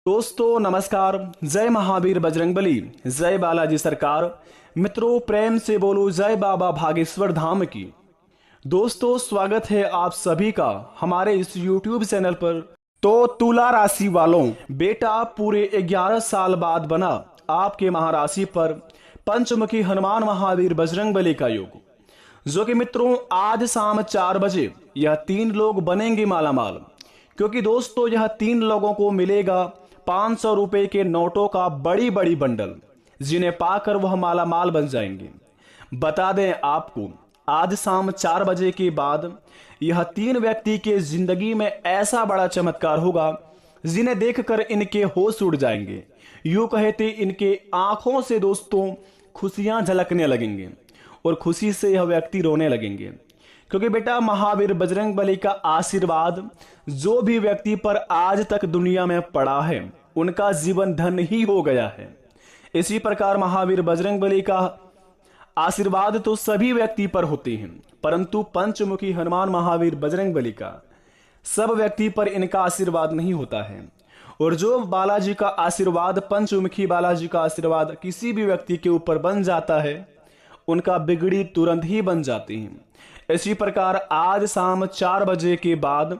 दोस्तों नमस्कार। जय महावीर बजरंगबली, जय बालाजी सरकार। मित्रों प्रेम से बोलो जय बाबा भागेश्वर धाम की। दोस्तों स्वागत है आप सभी का हमारे इस YouTube चैनल पर। तो तुला राशि वालों, बेटा पूरे 11 साल बाद बना आपके महाराशि पर पंचमुखी हनुमान महावीर बजरंगबली का योग, जो कि मित्रों आज शाम 4 बजे यह 3 लोग बनेंगे मालामाल। क्योंकि दोस्तों यह 3 लोगों को मिलेगा 500 रुपए के नोटों का बड़ी बड़ी बंडल, जिन्हें पाकर वह मालामाल बन जाएंगे। बता दें आपको, आज शाम 4 बजे के बाद यह 3 व्यक्ति के जिंदगी में ऐसा बड़ा चमत्कार होगा जिन्हें देखकर इनके होश उड़ जाएंगे। यूं कहते इनके आंखों से दोस्तों खुशियां झलकने लगेंगे और खुशी से यह व्यक्ति रोने लगेंगे। क्योंकि बेटा महावीर बजरंगबली का आशीर्वाद जो भी व्यक्ति पर आज तक दुनिया में पड़ा है उनका जीवन धन ही हो गया है। इसी प्रकार महावीर बजरंगबली का आशीर्वाद तो सभी व्यक्ति पर होते हैं, परंतु पंचमुखी हनुमान महावीर बजरंगबली का सब व्यक्ति पर इनका आशीर्वाद नहीं होता है। और जो बालाजी का आशीर्वाद, पंचमुखी बालाजी का आशीर्वाद किसी भी व्यक्ति के ऊपर बन जाता है, उनका बिगड़ी तुरंत ही बन जाती है। इसी प्रकार आज शाम 4 बजे के बाद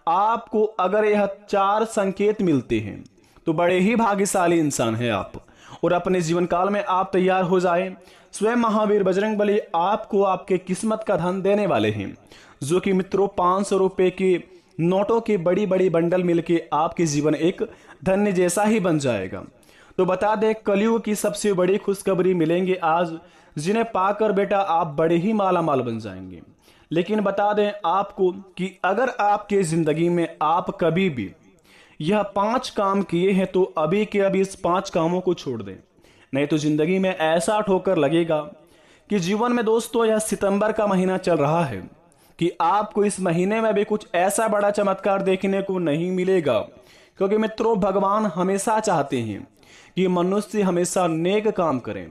आपको अगर यह 4 संकेत मिलते हैं तो बड़े ही भाग्यशाली इंसान हैं आप, और अपने जीवन काल में आप तैयार हो जाएं। स्वयं महावीर बजरंगबली आपको आपके किस्मत का धन देने वाले हैं, जो कि मित्रों 500 रुपए के नोटों के बड़ी बड़ी बंडल मिलके आपके जीवन एक धन्य जैसा ही बन जाएगा। तो बता दें कलयुग की सबसे बड़ी खुशखबरी मिलेंगे आज, जिन्हें पाकर बेटा आप बड़े ही मालामाल बन जाएंगे। लेकिन बता दें आपको कि अगर आपके जिंदगी में आप कभी भी यह 5 काम किए हैं तो अभी के अभी इस 5 कामों को छोड़ दें, नहीं तो जिंदगी में ऐसा ठोकर लगेगा कि जीवन में दोस्तों यह सितंबर का महीना चल रहा है कि आपको इस महीने में भी कुछ ऐसा बड़ा चमत्कार देखने को नहीं मिलेगा। क्योंकि मित्रों भगवान हमेशा चाहते हैं कि मनुष्य हमेशा नेक काम करें,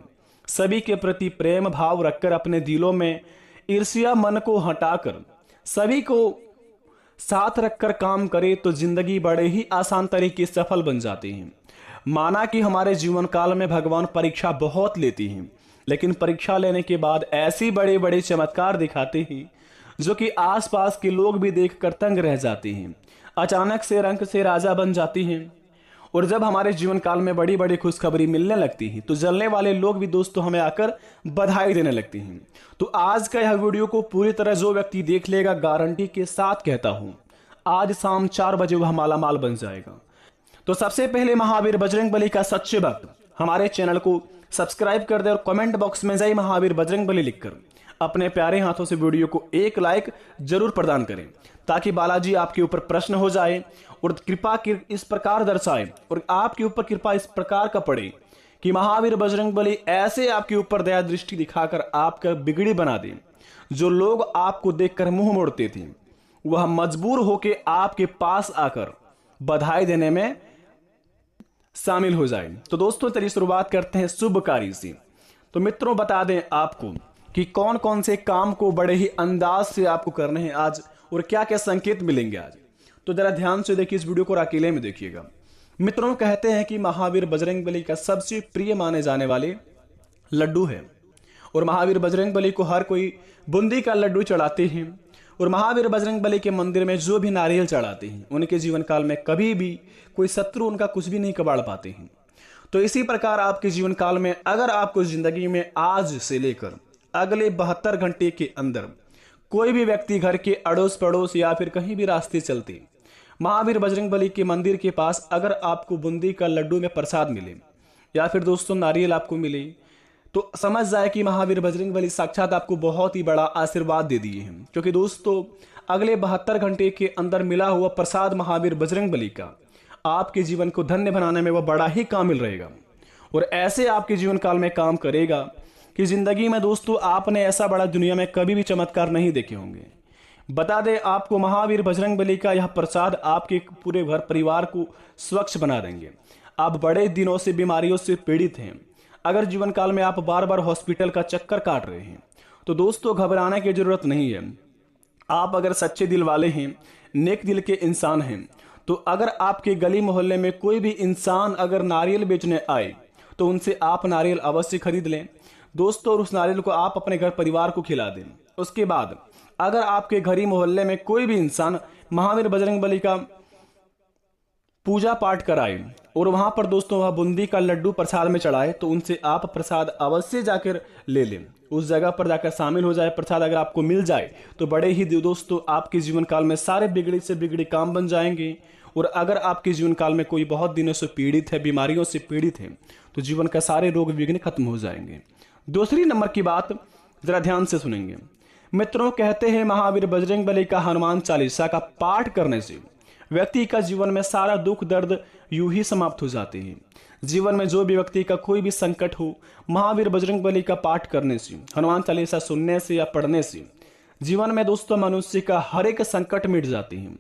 सभी के प्रति प्रेम भाव रखकर अपने दिलों में ईर्ष्या मन को हटाकर सभी को साथ रखकर काम करे तो जिंदगी बड़े ही आसान तरीके से सफल बन जाती है। माना कि हमारे जीवन काल में भगवान परीक्षा बहुत लेती हैं, लेकिन परीक्षा लेने के बाद ऐसी बड़े बड़े चमत्कार दिखाते हैं जो कि आसपास के लोग भी देखकर तंग रह जाते हैं। अचानक से रंक से राजा बन जाती हैं। और जब हमारे जीवन काल में बड़ी बड़ी खुशखबरी मिलने लगती है तो जलने वाले लोग भी दोस्तों हमें आकर बधाई देने लगते हैं। तो आज का यह वीडियो को पूरी तरह जो व्यक्ति देख लेगा, गारंटी के साथ कहता हूं आज शाम 4 बजे वह मालामाल बन जाएगा। तो सबसे पहले महावीर बजरंगबली का सच्चे भक्त हमारे चैनल को सब्सक्राइब कर दे और कमेंट बॉक्स में जय महावीर बजरंगबली लिखकर अपने प्यारे हाथों से वीडियो को एक लाइक जरूर प्रदान करें, ताकि बालाजी आपके ऊपर प्रश्न हो जाए और कृपा की इस प्रकार दर्शाए और आपके ऊपर कृपा इस प्रकार का पड़े कि महावीर बजरंगबली ऐसे आपके ऊपर दया दृष्टि दिखाकर आपका बिगड़ी बना दे। जो लोग आपको देखकर मुंह मोड़ते थे वह मजबूर होकर आपके पास आकर बधाई देने में शामिल हो जाए। तो दोस्तों चलिए शुरुआत करते हैं शुभ कार्य से। तो मित्रों बता दें आपको कि कौन कौन से काम को बड़े ही अंदाज से आपको करने हैं आज और क्या क्या संकेत मिलेंगे आज। तो जरा ध्यान से देखिए, इस वीडियो को अकेले में देखिएगा। मित्रों कहते हैं कि महावीर बजरंगबली का सबसे प्रिय माने जाने वाले लड्डू है, और महावीर बजरंगबली को हर कोई बूंदी का लड्डू चढ़ाते हैं। और महावीर बजरंगबली के मंदिर में जो भी नारियल चढ़ाते हैं उनके जीवन काल में कभी भी कोई शत्रु उनका कुछ भी नहीं कबाड़ पाते हैं। तो इसी प्रकार आपके जीवन काल में अगर आपको जिंदगी में आज से लेकर अगले 72 घंटे के अंदर कोई भी व्यक्ति घर के अड़ोस पड़ोस या फिर कहीं भी रास्ते चलते महावीर बजरंगबली के मंदिर के पास अगर आपको बूंदी का लड्डू में प्रसाद मिले या फिर दोस्तों नारियल आपको मिले, तो समझ जाए कि महावीर बजरंगबली साक्षात आपको बहुत ही बड़ा आशीर्वाद दे दिए हैं। क्योंकि दोस्तों अगले 72 घंटे के अंदर मिला हुआ प्रसाद महावीर बजरंगबली का आपके जीवन को धन्य बनाने में वह बड़ा ही कामिल रहेगा और ऐसे आपके जीवन काल में काम करेगा कि जिंदगी में दोस्तों आपने ऐसा बड़ा दुनिया में कभी भी चमत्कार नहीं देखे होंगे। बता दें आपको महावीर बजरंगबली का यह प्रसाद आपके पूरे घर परिवार को स्वच्छ बना देंगे। आप बड़े दिनों से बीमारियों से पीड़ित हैं, अगर जीवन काल में आप बार बार हॉस्पिटल का चक्कर काट रहे हैं तो दोस्तों घबराने की जरूरत नहीं है। आप अगर सच्चे दिल वाले हैं, नेक दिल के इंसान हैं, तो अगर आपके गली मोहल्ले में कोई भी इंसान अगर नारियल बेचने आए तो उनसे आप नारियल अवश्य खरीद लें दोस्तों, और उस नारियल को आप अपने घर परिवार को खिला दें। उसके बाद अगर आपके गली मोहल्ले में कोई भी इंसान महावीर बजरंगबली का पूजा पाठ कराए और वहां पर दोस्तों वह बूंदी का लड्डू प्रसाद में चढ़ाए तो उनसे आप प्रसाद अवश्य जाकर ले लें। उस जगह पर जाकर शामिल हो जाए। प्रसाद अगर आपको मिल जाए तो बड़े ही दोस्तों आपके जीवन काल में सारे बिगड़े से बिगड़े काम बन जाएंगे। और अगर आपके जीवन काल में कोई बहुत दिनों से पीड़ित है, बीमारियों से पीड़ित है, तो जीवन का सारे रोग विघ्न खत्म हो जाएंगे। दूसरी नंबर की बात जरा ध्यान से सुनेंगे मित्रों। कहते हैं महावीर बजरंगबली का हनुमान चालीसा का पाठ करने से व्यक्ति का जीवन में सारा दुख दर्द यूं ही समाप्त हो जाते हैं। जीवन में जो भी व्यक्ति का कोई भी संकट हो, महावीर बजरंगबली का पाठ करने से, हनुमान चालीसा सुनने से या पढ़ने से जीवन में दोस्तों मनुष्य का हर एक संकट मिट जाते हैं।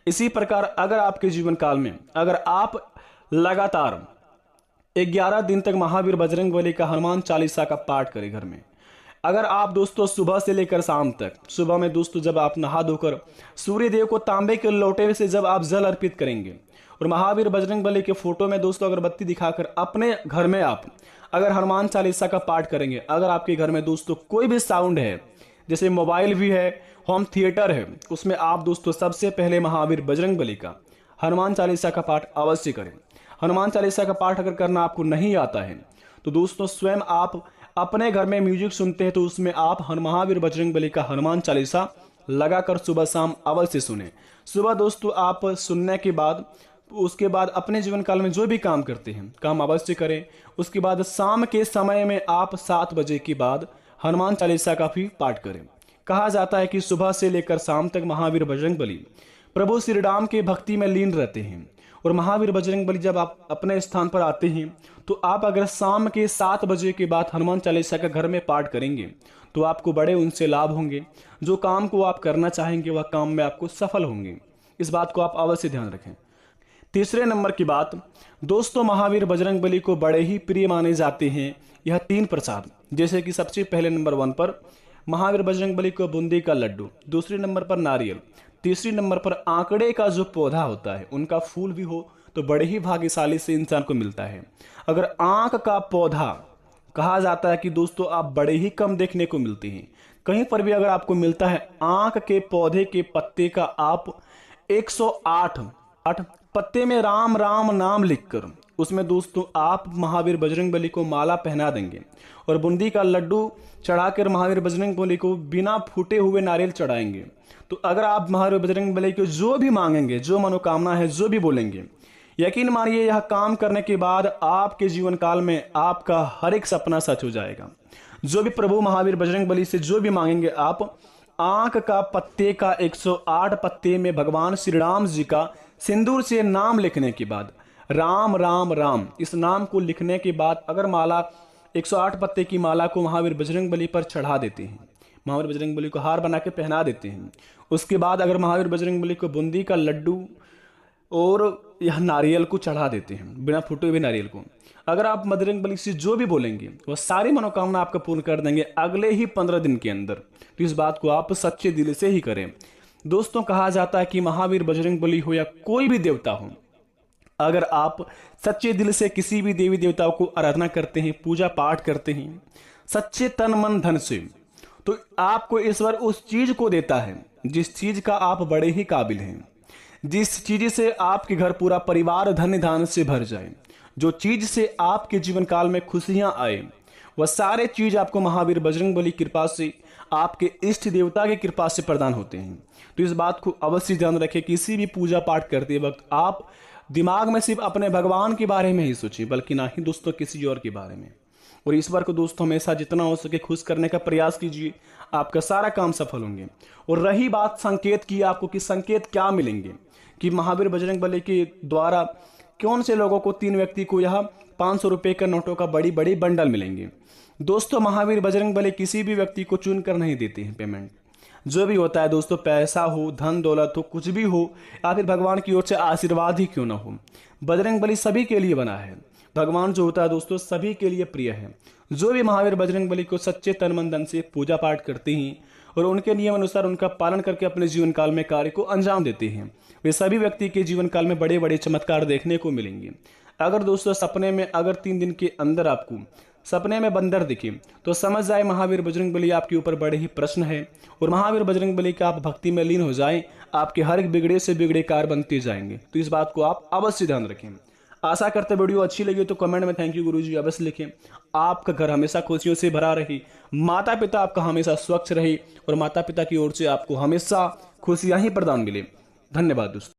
इसी प्रकार अगर आपके जीवन काल में अगर आप लगातार 11 दिन तक महावीर बजरंगबली का हनुमान चालीसा का पाठ करें घर में, अगर आप दोस्तों सुबह से लेकर शाम तक, सुबह में दोस्तों जब आप नहा धोकर सूर्य देव को तांबे के लोटे से जब आप जल अर्पित करेंगे और महावीर बजरंगबली के फोटो में दोस्तों अगरबत्ती दिखाकर अपने घर में आप अगर हनुमान चालीसा का पाठ करेंगे, अगर आपके घर में दोस्तों कोई भी साउंड है, जैसे मोबाइल भी है, होम थिएटर है, उसमें आप दोस्तों सबसे पहले महावीर बजरंगबली का हनुमान चालीसा का पाठ अवश्य करें। हनुमान चालीसा का पाठ अगर करना आपको नहीं आता है तो दोस्तों स्वयं आप अपने घर में म्यूजिक सुनते हैं तो उसमें आप महावीर बजरंगबली का हनुमान चालीसा लगाकर सुबह शाम अवश्य सुने। सुबह दोस्तों आप सुनने के बाद उसके बाद अपने जीवन काल में जो भी काम करते हैं काम अवश्य करें। उसके बाद शाम के समय में आप 7 बजे के बाद हनुमान चालीसा का भी पाठ करें। कहा जाता है कि सुबह से लेकर शाम तक महावीर बजरंगबली प्रभु श्री राम के भक्ति में लीन रहते हैं। और महावीर बजरंगबली जब आप अपने स्थान पर आते हैं तो आप अगर शाम के 7 बजे के बाद हनुमान चालीसा का घर में पाठ करेंगे तो आपको बड़े उनसे लाभ होंगे। जो काम को आप करना चाहेंगे वह काम में आपको सफल होंगे। इस बात को आप अवश्य ध्यान रखें। तीसरे नंबर की बात दोस्तों, महावीर बजरंगबली को बड़े ही प्रिय माने जाते हैं यह 3 प्रसाद, जैसे कि सबसे पहले नंबर 1 पर महावीर बजरंगबली को बूंदी का लड्डू, दूसरे नंबर पर नारियल, तीसरी नंबर पर आंकड़े का जो पौधा होता है उनका फूल भी हो तो बड़े ही भाग्यशाली से इंसान को मिलता है। अगर आंख का पौधा कहा जाता है कि दोस्तों आप बड़े ही कम देखने को मिलते हैं, कहीं पर भी अगर आपको मिलता है आंख के पौधे के पत्ते का आप 108 पत्ते में राम राम नाम लिखकर उसमें दोस्तों आप महावीर बजरंगबली को माला पहना देंगे और बूंदी का लड्डू चढ़ाकर महावीर बजरंगबली को बिना फूटे हुए नारियल चढ़ाएंगे तो अगर आप महावीर बजरंगबली को जो भी मांगेंगे, जो मनोकामना है, जो भी बोलेंगे, यकीन मानिए यह काम करने के बाद आपके जीवन काल में आपका हर एक सपना सच हो जाएगा। जो भी प्रभु महावीर बजरंगबली से जो भी मांगेंगे आप आंख का पत्ते का 108 पत्ते में भगवान श्री राम जी का सिंदूर से नाम लिखने के बाद राम राम राम इस नाम को लिखने के बाद अगर माला 108 पत्ते की माला को महावीर बजरंगबली पर चढ़ा देते हैं, महावीर बजरंगबली को हार बना के पहना देते हैं, उसके बाद अगर महावीर बजरंगबली को बूंदी का लड्डू और यह नारियल को चढ़ा देते हैं, बिना फूटे हुए नारियल को, अगर आप बजरंगबली से जो भी बोलेंगे वह सारी मनोकामना आपका पूर्ण कर देंगे अगले ही 15 दिन के अंदर। तो इस बात को आप सच्चे दिल से ही करें। दोस्तों कहा जाता है कि महावीर बजरंगबली हो या कोई भी देवता हो, अगर आप सच्चे दिल से किसी भी देवी देवताओं को आराधना करते हैं, पूजा पाठ करते हैं सच्चे तन मन धन से, तो आपको ईश्वर उस चीज को देता है जिस चीज का आप बड़े ही काबिल हैं, जिस चीज से आपके घर पूरा परिवार धन्य धान्य से भर जाए, जो चीज से आपके जीवन काल में खुशियां आए, वह सारे चीज आपको महावीर बजरंगबली कृपा से, आपके इष्ट देवता की कृपा से प्रदान होते हैं। तो इस बात को अवश्य ध्यान रखें। किसी भी पूजा पाठ करते वक्त आप दिमाग में सिर्फ अपने भगवान के बारे में ही सोचें, बल्कि ना ही दोस्तों किसी और के बारे में। और ईश्वर को दोस्तों हमेशा जितना हो सके खुश करने का प्रयास कीजिए, आपका सारा काम सफल होंगे। और रही बात संकेत की, आपको कि संकेत क्या मिलेंगे, कि महावीर बजरंगबली के द्वारा कौन से लोगों को 3 व्यक्ति को यह 500 रुपए के नोटों का बड़ी बड़ी बंडल मिलेंगे। दोस्तों महावीर बजरंगबली किसी भी व्यक्ति को चुन कर नहीं देते हैं पेमेंट। जो भी होता है दोस्तों, पैसा हो, धन दौलत हो, कुछ भी हो, या फिर भगवान की ओर से आशीर्वाद ही क्यों ना हो, बजरंगबली सभी के लिए बना है। भगवान जो होता है दोस्तों सभी के लिए प्रिय है। जो भी महावीर बजरंगबली को सच्चे तन मन धन से पूजा पाठ करते हैं और उनके नियम अनुसार उनका पालन करके अपने जीवन काल में कार्य को अंजाम देते हैं, वे सभी व्यक्ति के जीवन काल में बड़े बड़े चमत्कार देखने को मिलेंगे। अगर दोस्तों सपने में अगर 3 दिन के अंदर आपको सपने में बंदर दिखे तो समझ जाए महावीर बजरंगबली आपके ऊपर बड़े ही प्रश्न है, और महावीर बजरंगबली का आप भक्ति में लीन हो जाएं, आपके हर एक बिगड़े से बिगड़े कार्य बनते जाएंगे। तो इस बात को आप अवश्य ध्यान रखें। आशा करते वीडियो अच्छी लगी तो कमेंट में थैंक यू गुरुजी अवश्य लिखें। आपका घर हमेशा खुशियों से भरा रहे, माता पिता आपका हमेशा स्वच्छ रहे और माता पिता की ओर से आपको हमेशा खुशियां ही प्रदान मिले। धन्यवाद दोस्तों।